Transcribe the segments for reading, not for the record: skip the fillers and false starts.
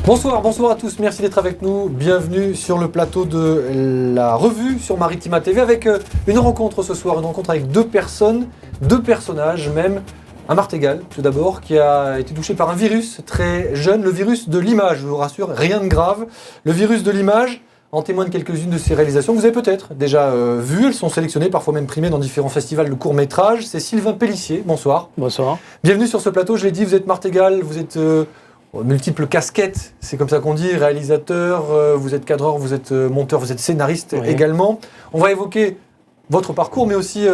Bonsoir à tous, merci d'être avec nous. Bienvenue sur le plateau de la revue sur Maritima TV avec une rencontre ce soir, une rencontre avec deux personnages même. Un Martégal, tout d'abord, qui a été touché par un virus très jeune, le virus de l'image, je vous rassure, rien de grave. Le virus de l'image en témoigne quelques-unes de ses réalisations que vous avez peut-être déjà vues. Elles sont sélectionnées, parfois même primées dans différents festivals de courts-métrages. C'est Sylvain Pellissier, bonsoir. Bonsoir. Bienvenue sur ce plateau, je l'ai dit, vous êtes Martégal, vous êtes multiples casquettes, c'est comme ça qu'on dit, réalisateur, vous êtes cadreur, vous êtes monteur, vous êtes scénariste également. On va évoquer votre parcours, mais aussi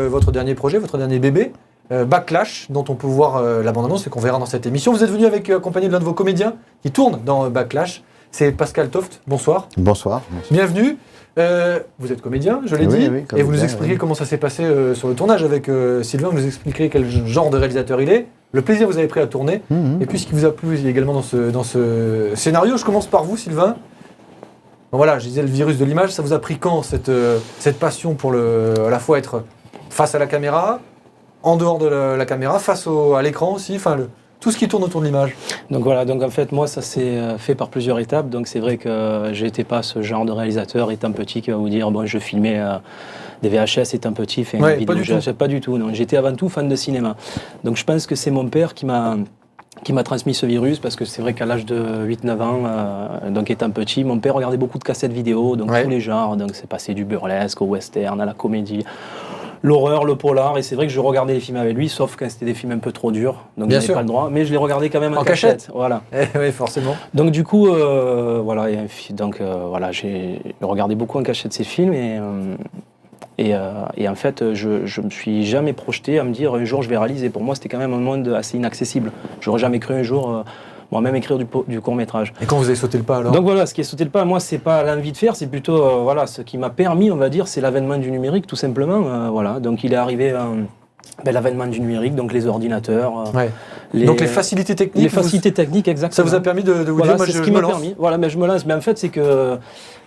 votre dernier projet, votre dernier bébé. Backlash, dont on peut voir la bande-annonce et qu'on verra dans cette émission. Vous êtes venu accompagné de l'un de vos comédiens qui tourne dans Backlash. C'est Pascal Toft. Bonsoir. Bonsoir. Bienvenue. Vous êtes comédien, je l'ai dit, et vous nous expliquerez comment ça s'est passé sur le tournage avec Sylvain. Vous nous expliquerez quel genre de réalisateur il est, le plaisir que vous avez pris à tourner, et puis ce qui vous a plu également dans ce scénario. Je commence par vous, Sylvain. Bon, voilà, je disais le virus de l'image. Ça vous a pris quand cette passion pour à la fois être face à la caméra, en dehors de la caméra, face à l'écran aussi, tout ce qui tourne autour de l'image. Donc voilà, en fait moi ça s'est fait par plusieurs étapes, donc c'est vrai que j'étais pas ce genre de réalisateur étant petit qui va vous dire bon je filmais des VHS étant petit, fait une vidéo, pas du tout, non, j'étais avant tout fan de cinéma. Donc je pense que c'est mon père qui m'a transmis ce virus, parce que c'est vrai qu'à l'âge de 8-9 ans, donc étant petit, mon père regardait beaucoup de cassettes vidéo, donc tous les genres, donc c'est passé du burlesque au western, à la comédie, l'horreur, le polar, et c'est vrai que je regardais les films avec lui, sauf quand c'était des films un peu trop durs, donc je n'avais pas le droit, mais je les regardais quand même en cachette. Voilà. Oui, forcément. Donc du coup, j'ai regardé beaucoup en cachette ces films, et en fait, je me suis jamais projeté à me dire un jour je vais réaliser. Pour moi, c'était quand même un monde assez inaccessible. J'aurais jamais cru un jour moi-même écrire du court-métrage. Et quand vous avez sauté le pas alors ? Donc voilà, ce qui est sauté le pas, moi, c'est pas l'envie de faire, c'est plutôt ce qui m'a permis, on va dire, c'est l'avènement du numérique, tout simplement. Donc il est arrivé l'avènement du numérique, donc les ordinateurs. Donc les facilités techniques. Les facilités techniques, exactement. Ça vous a permis de vous dire, moi je me lance. Voilà, mais je me lance. Mais en fait, c'est que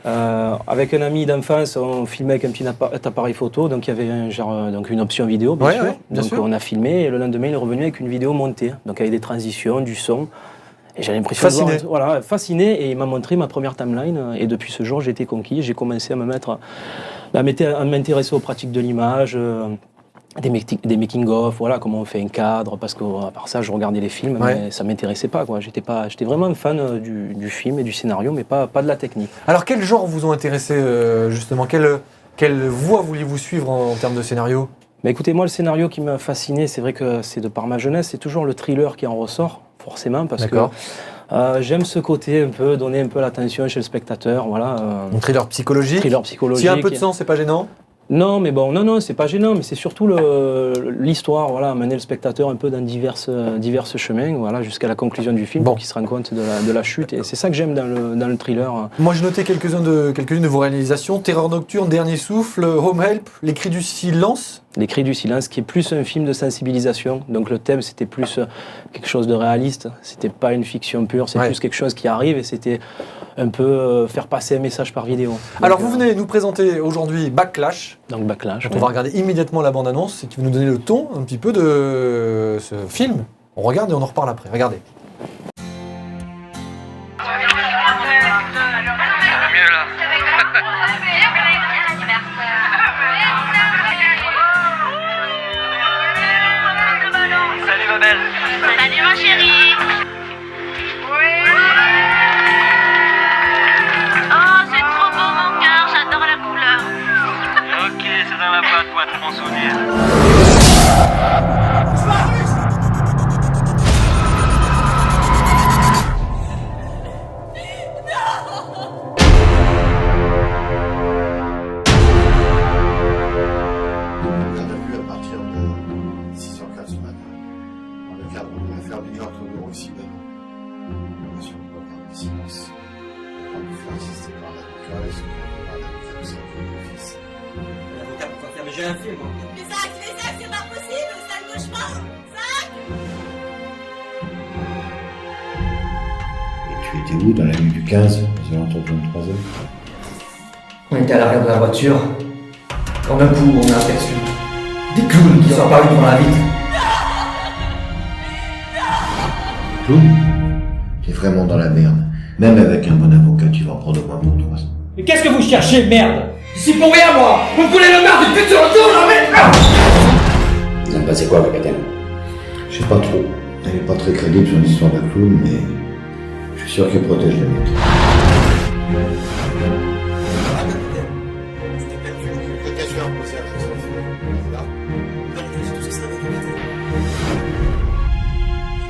avec un ami d'enfance, on filmait avec un petit appareil photo, donc il y avait une option vidéo, bien sûr. On a filmé, et le lendemain, il est revenu avec une vidéo montée, donc avec des transitions, du son. Et j'ai l'impression fasciné, et il m'a montré ma première timeline, et depuis ce jour, j'ai été conquis. J'ai commencé à m'intéresser aux pratiques de l'image, des making-of, comment on fait un cadre, parce qu'à part ça, je regardais les films, mais ça ne m'intéressait pas. J'étais vraiment fan du film et du scénario, mais pas de la technique. Alors, quels genres vous ont intéressé, justement ? Quelle voie vouliez-vous suivre en termes de scénario ? Écoutez, moi, le scénario qui m'a fasciné, c'est vrai que c'est de par ma jeunesse, c'est toujours le thriller qui en ressort, forcément, parce que j'aime ce côté un peu, donner un peu l'attention chez le spectateur. Un thriller psychologique. S'il y a un peu de sang, c'est pas gênant ? Non, mais non, c'est pas gênant, mais c'est surtout l'histoire, amener le spectateur un peu dans divers chemins, jusqu'à la conclusion du film, pour qu'il se rende compte de la chute, et c'est ça que j'aime dans le thriller. Moi, j'ai noté quelques-unes de vos réalisations: Terreur nocturne, Dernier souffle, Home Help, Les cris du silence. Les cris du silence, qui est plus un film de sensibilisation, donc le thème c'était plus quelque chose de réaliste, c'était pas une fiction pure, c'est plus quelque chose qui arrive, et c'était un peu faire passer un message par vidéo. Donc, alors vous venez nous présenter aujourd'hui Backlash. Donc Backlash. On va regarder immédiatement la bande-annonce, et qui va nous donner le ton un petit peu de ce film. On regarde et on en reparle après. Regardez. Salut ma belle. Salut ma chérie. Oh, c'est trop beau mon cœur, j'adore la couleur. Ok, c'est dans la boîte, toi, très bon souvenir. J'ai un film. Mais Zach, c'est pas possible, c'est un cauchemar. Zach! Et tu étais où dans la nuit du 15, aux alentours de 23h? On était à l'arrière de la voiture, quand d'un coup on a aperçu des clowns qui sont apparus devant la vitre. Des clowns? T'es vraiment dans la merde. Même avec un bon avocat, tu vas en prendre au moins pour 300. Mais qu'est-ce que vous cherchez, merde? Ici pour rien, moi! Vous me voulez le meurtre d'une pute sur le dos, là, mais... Vous en pensez quoi, capitaine? Je sais pas trop. Elle est pas très crédible son histoire de clown, mais je suis sûr qu'elle protège les mecs. Tu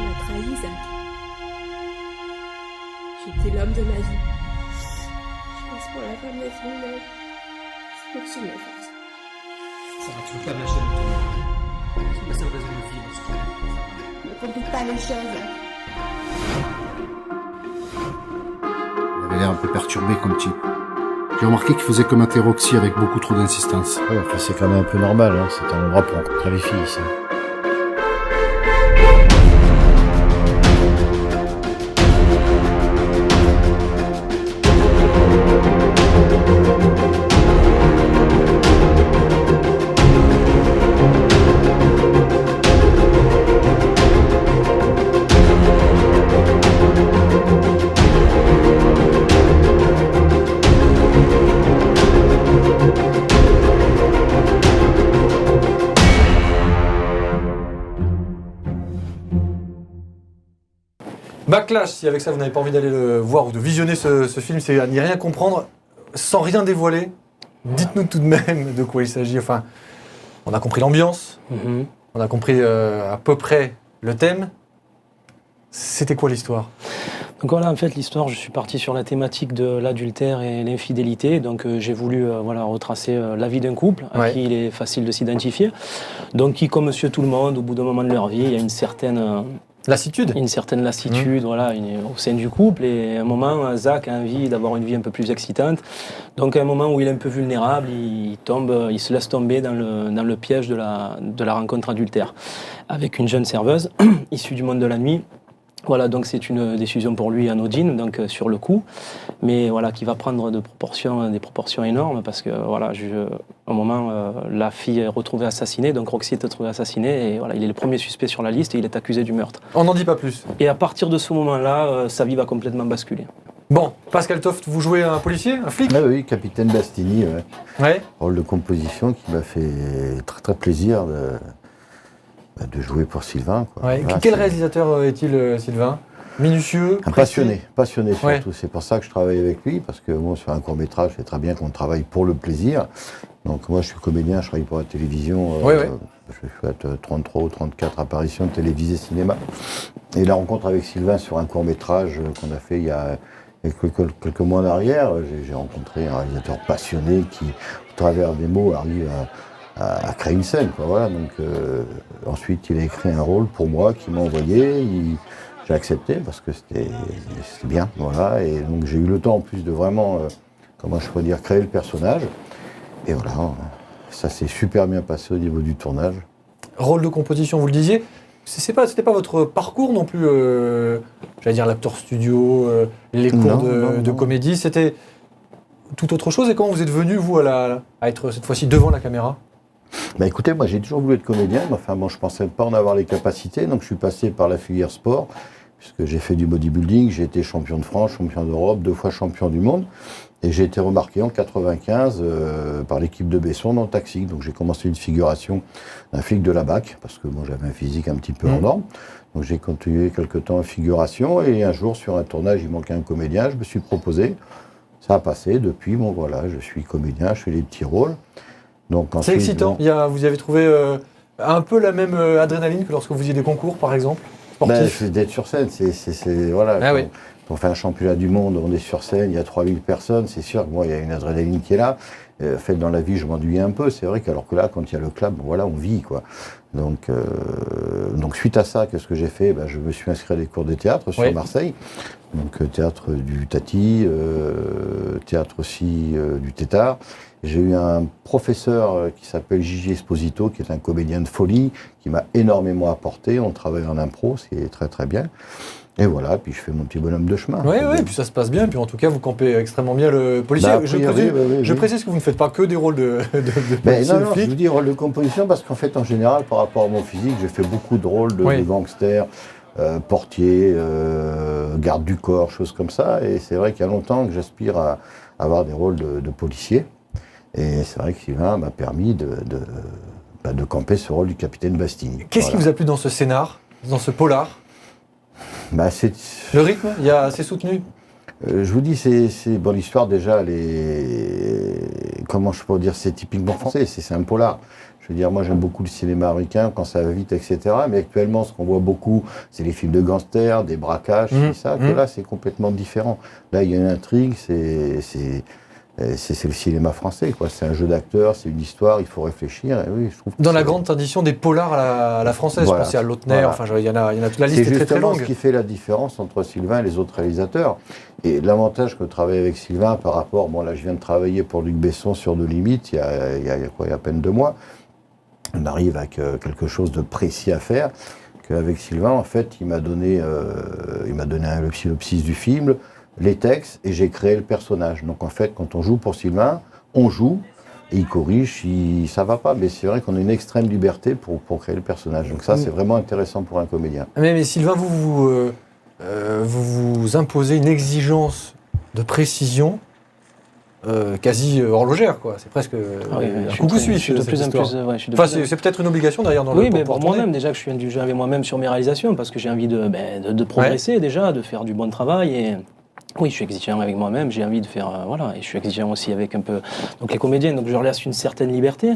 m'as trahi, Zach. J'étais l'homme de ma vie. Je passe pour la femme de son homme. Je continue à faire ça. Ça va, tu veux pas lâcher le temps. C'est pas ça raison de vivre, ce truc. Ne complique pas les choses. Il avait l'air un peu perturbé comme type. J'ai remarqué qu'il faisait comme un Roxy avec beaucoup trop d'insistance. Ouais, enfin, c'est quand même un peu normal, hein. C'est un endroit pour rencontrer les filles, ici. Backlash, si avec ça vous n'avez pas envie d'aller le voir ou de visionner ce film, c'est à n'y rien comprendre, sans rien dévoiler. Dites-nous tout de même de quoi il s'agit. Enfin, on a compris l'ambiance, on a compris à peu près le thème. C'était quoi l'histoire? Donc voilà, en fait, l'histoire, je suis parti sur la thématique de l'adultère et l'infidélité. Donc j'ai voulu retracer la vie d'un couple à qui il est facile de s'identifier. Donc qui, comme monsieur tout le monde, au bout d'un moment de leur vie, il y a une certaine... lassitude. Une certaine lassitude au sein du couple. Et à un moment, Zach a envie d'avoir une vie un peu plus excitante. Donc à un moment où il est un peu vulnérable, il se laisse tomber dans le piège de la rencontre adultère avec une jeune serveuse issue du monde de la nuit. Voilà, donc c'est une décision pour lui anodine, donc sur le coup, mais voilà, qui va prendre des proportions énormes, parce que voilà, à un moment, la fille est retrouvée assassinée, donc Roxy est retrouvée assassinée, et voilà, il est le premier suspect sur la liste et il est accusé du meurtre. On n'en dit pas plus. Et à partir de ce moment-là, sa vie va complètement basculer. Bon, Pascal Toft, vous jouez un policier, un flic? Ah oui, capitaine Bastini, Ouais. Rôle de composition qui m'a fait très très plaisir de jouer pour Sylvain. Quoi. Ouais. Voilà, Quel réalisateur est-il, Sylvain? Minutieux, un passionné surtout. Ouais. C'est pour ça que je travaille avec lui, parce que moi, sur un court-métrage, c'est très bien qu'on travaille pour le plaisir. Donc moi, je suis comédien, je travaille pour la télévision. Je fais 33 ou 34 apparitions télévisées cinéma. Et la rencontre avec Sylvain sur un court-métrage qu'on a fait il y a quelques mois en arrière, j'ai rencontré un réalisateur passionné qui, au travers des mots, arrive à créer une scène. Quoi, voilà. Donc, ensuite, il a écrit un rôle pour moi qu'il m'a envoyé. J'ai accepté parce que c'était bien. Voilà. Et donc, j'ai eu le temps en plus de vraiment, comment je pourrais dire, créer le personnage. Et voilà, ça s'est super bien passé au niveau du tournage. Rôle de composition, vous le disiez. C'était pas votre parcours non plus, j'allais dire l'acteur studio, les cours de comédie. C'était tout autre chose. Et quand vous êtes venu, vous, à être cette fois-ci devant la caméra? Bah écoutez, moi j'ai toujours voulu être comédien, mais enfin bon, je pensais pas en avoir les capacités, donc je suis passé par la filière sport, puisque j'ai fait du bodybuilding, j'ai été champion de France, champion d'Europe, 2 fois champion du monde, et j'ai été remarqué en 95 par l'équipe de Besson dans le taxi. Donc j'ai commencé une figuration d'un flic de la BAC, parce que moi j'avais un physique un petit peu en norme, donc j'ai continué quelques temps en figuration, et un jour sur un tournage, il manquait un comédien, je me suis proposé, ça a passé, depuis, bon voilà, je suis comédien, je fais les petits rôles. C'est excitant. Vous avez trouvé un peu la même adrénaline que lorsque vous faisiez des concours, par exemple, sportifs? D'être sur scène, voilà. Ah, quand on fait un championnat du monde, on est sur scène, il y a 3000 personnes, c'est sûr que moi, il y a une adrénaline qui est là. En fait, dans la vie, je m'ennuie un peu. C'est vrai qu'alors que là, quand il y a le club, voilà, on vit, quoi. Donc suite à ça, qu'est-ce que j'ai fait? Je me suis inscrit à des cours de théâtre sur Marseille. Donc théâtre du Tati, théâtre aussi du Tétard. J'ai eu un professeur qui s'appelle Gigi Esposito, qui est un comédien de folie, qui m'a énormément apporté. On travaille en impro, c'est très très bien. Et voilà, puis je fais mon petit bonhomme de chemin. Oui, puis ça se passe bien. Puis en tout cas, vous campez extrêmement bien le policier. Je précise que vous ne faites pas que des rôles de policier. Non, je vous dis rôle de composition parce qu'en fait, en général, par rapport à mon physique, j'ai fait beaucoup de rôles de gangster, portier, garde du corps, choses comme ça. Et c'est vrai qu'il y a longtemps que j'aspire à avoir des rôles de policier. Et c'est vrai que Sylvain m'a permis de camper ce rôle du capitaine Bastini. Qu'est-ce qui vous a plu dans ce scénar, dans ce polar? Le rythme, c'est soutenu. Je vous dis, c'est bon, l'histoire déjà, comment je peux dire, c'est typiquement français, c'est un polar. Je veux dire, moi j'aime beaucoup le cinéma américain quand ça va vite, etc. Mais actuellement, ce qu'on voit beaucoup, c'est les films de gangsters, des braquages, ça. Que là, c'est complètement différent. Là, il y a une intrigue, c'est le cinéma français, quoi. C'est un jeu d'acteurs, c'est une histoire, il faut réfléchir. Et oui, je trouve dans la grande tradition des polars à la française, voilà, je pensais à Lautner, enfin, il y en a toute la liste est très très longue. C'est ce qui fait la différence entre Sylvain et les autres réalisateurs. Et l'avantage que de travailler avec Sylvain par rapport, bon là je viens de travailler pour Luc Besson sur De Limites, il y a à peine 2 mois, on arrive avec quelque chose de précis à faire, qu'avec Sylvain, en fait, il m'a donné le synopsis du film, les textes, et j'ai créé le personnage. Donc en fait, quand on joue pour Sylvain, on joue, et il corrige si ça va pas. Mais c'est vrai qu'on a une extrême liberté pour créer le personnage. Donc ça, c'est vraiment intéressant pour un comédien. Mais Sylvain, vous imposez une exigence de précision quasi horlogère, quoi. C'est presque un coucou suisse. Je suis de plus en plus. C'est peut-être une obligation d'ailleurs dans oui, mais pour moi-même, déjà que je suis indulgent avec moi-même sur mes réalisations, parce que j'ai envie de progresser déjà, de faire du bon travail. Et oui, je suis exigeant avec moi-même, j'ai envie de faire. Et je suis exigeant aussi avec un peu. Donc les comédiens, donc je leur laisse une certaine liberté.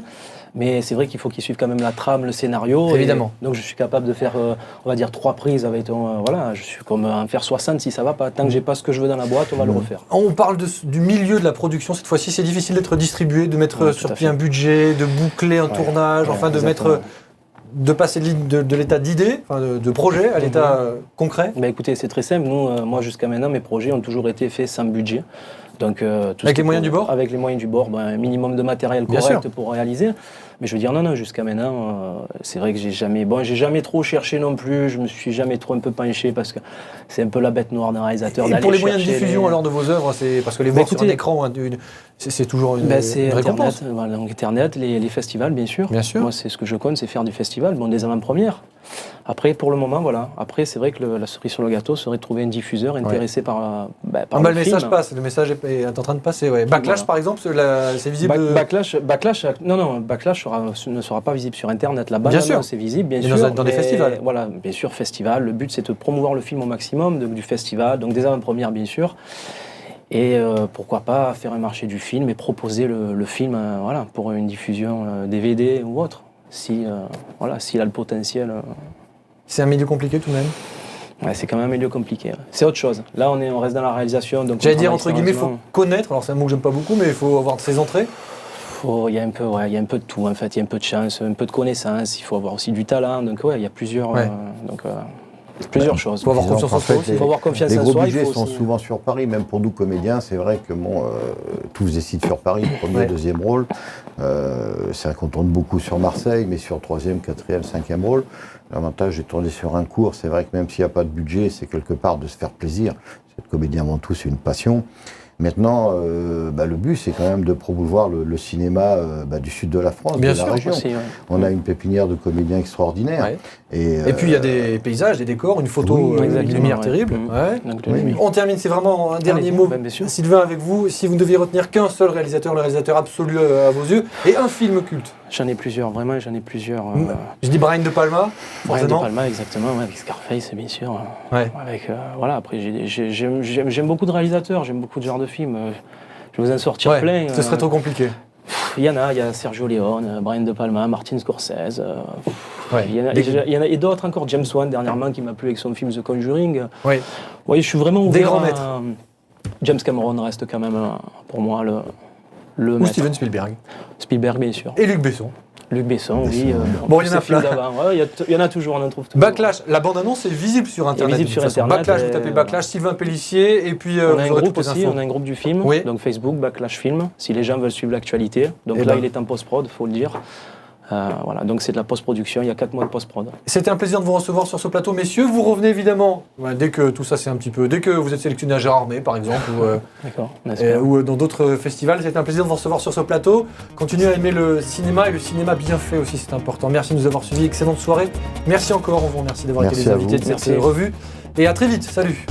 Mais c'est vrai qu'il faut qu'ils suivent quand même la trame, le scénario. Évidemment. Donc je suis capable de faire, on va dire, 3 prises avec je suis comme en faire 60 si ça va pas. Tant que j'ai pas ce que je veux dans la boîte, on va le refaire. On parle du milieu de la production cette fois-ci. C'est difficile d'être distribué, de mettre sur pied un budget, de boucler un tournage, de passer de l'état d'idée, de projet à l'état concret. Écoutez, c'est très simple. Nous, moi jusqu'à maintenant, mes projets ont toujours été faits sans budget. Donc, avec les moyens du bord ? Avec les moyens du bord, un minimum de matériel correct pour réaliser. Mais je veux dire, non, jusqu'à maintenant, c'est vrai que j'ai jamais trop cherché non plus, je me suis jamais trop un peu penché parce que c'est un peu la bête noire d'un réalisateur. Et pour les moyens de diffusion alors de vos œuvres, c'est parce que les voir sur un écran, c'est toujours une récompense. Donc Internet, les festivals, bien sûr. Moi, c'est ce que je connais, c'est faire du festival, des avant-premières. Après, pour le moment, voilà. Après, c'est vrai que la cerise sur le gâteau serait de trouver un diffuseur intéressé par le message passe, le message est en train de passer. Ouais. Backlash, par exemple, c'est visible. Backlash ne sera pas visible sur Internet. La bande-annonce c'est visible, bien sûr. Dans des festivals. Voilà, bien sûr, festival. Le but, c'est de promouvoir le film au maximum du festival, donc des avant-premières, bien sûr. Et pourquoi pas faire un marché du film et proposer le film pour une diffusion DVD ou autre. S'il a le potentiel. C'est un milieu compliqué tout de même. Ouais, c'est quand même un milieu compliqué. C'est autre chose. Là, on reste dans la réalisation. J'allais dire, entre guillemets, il faut connaître. Alors, c'est un mot que j'aime pas beaucoup, mais il faut avoir ses entrées. Il y a un peu de tout, en fait. Il y a un peu de chance, un peu de connaissance. Il faut avoir aussi du talent. Donc, il y a plusieurs choses. Il faut avoir confiance en soi aussi. Il faut avoir confiance en soi. Les gros budgets sont aussi souvent sur Paris, même pour nous comédiens. C'est vrai que tous décident sur Paris, premier, deuxième rôle. C'est vrai qu'on tourne beaucoup sur Marseille, mais sur troisième, quatrième, cinquième rôle. L'avantage de tourner sur un court, c'est vrai que même s'il n'y a pas de budget, c'est quelque part de se faire plaisir. Être comédien avant tout, c'est une passion. Maintenant, le but, c'est quand même de promouvoir le cinéma du sud de la France, de la région. Aussi, On a une pépinière de comédiens extraordinaires. Ouais. Et puis, il y a des paysages, des décors, une photo, une lumière terrible. On termine, c'est vraiment un dernier mot. Sylvain, avec vous, si vous ne deviez retenir qu'un seul réalisateur, le réalisateur absolu à vos yeux, et un film culte. J'en ai plusieurs, vraiment, j'en ai plusieurs. Je dis Brian De Palma, Brian De Palma, exactement, avec Scarface, bien sûr. Après, j'aime beaucoup de réalisateurs, j'aime beaucoup de genres de films. Je vais vous en sortir plein. Ce serait trop compliqué. Il y a Sergio Leone, Brian De Palma, Martin Scorsese. Il y en a et d'autres encore. James Wan, dernièrement, qui m'a plu avec son film The Conjuring. Je suis vraiment ouvert. Des grands maîtres. James Cameron reste quand même, pour moi, le Ou maître. Steven Spielberg. Spielberg, bien sûr. Et Luc Besson. Oui. Il y en a plein. Il y en a toujours, on en trouve toujours. Backlash, la bande-annonce est visible sur Internet. Visible sur Internet. Backlash, vous tapez Backlash, Sylvain Pellissier, et puis on a un groupe aussi, on a un groupe du film, donc Facebook, Backlash Film, si les gens veulent suivre l'actualité. Donc il est en post-prod, il faut le dire. Voilà, donc c'est de la post-production, il y a 4 mois de post-prod. C'était un plaisir de vous recevoir sur ce plateau, messieurs. Vous revenez évidemment, dès que tout ça c'est un petit peu... Dès que vous êtes sélectionné à Gérardmer, par exemple, ou dans d'autres festivals, c'était un plaisir de vous recevoir sur ce plateau. Continuez à aimer le cinéma, et le cinéma bien fait aussi, c'est important. Merci de nous avoir suivis, excellente soirée. Merci encore, on vous remercie d'avoir été les invités de cette revue. Et à très vite, salut.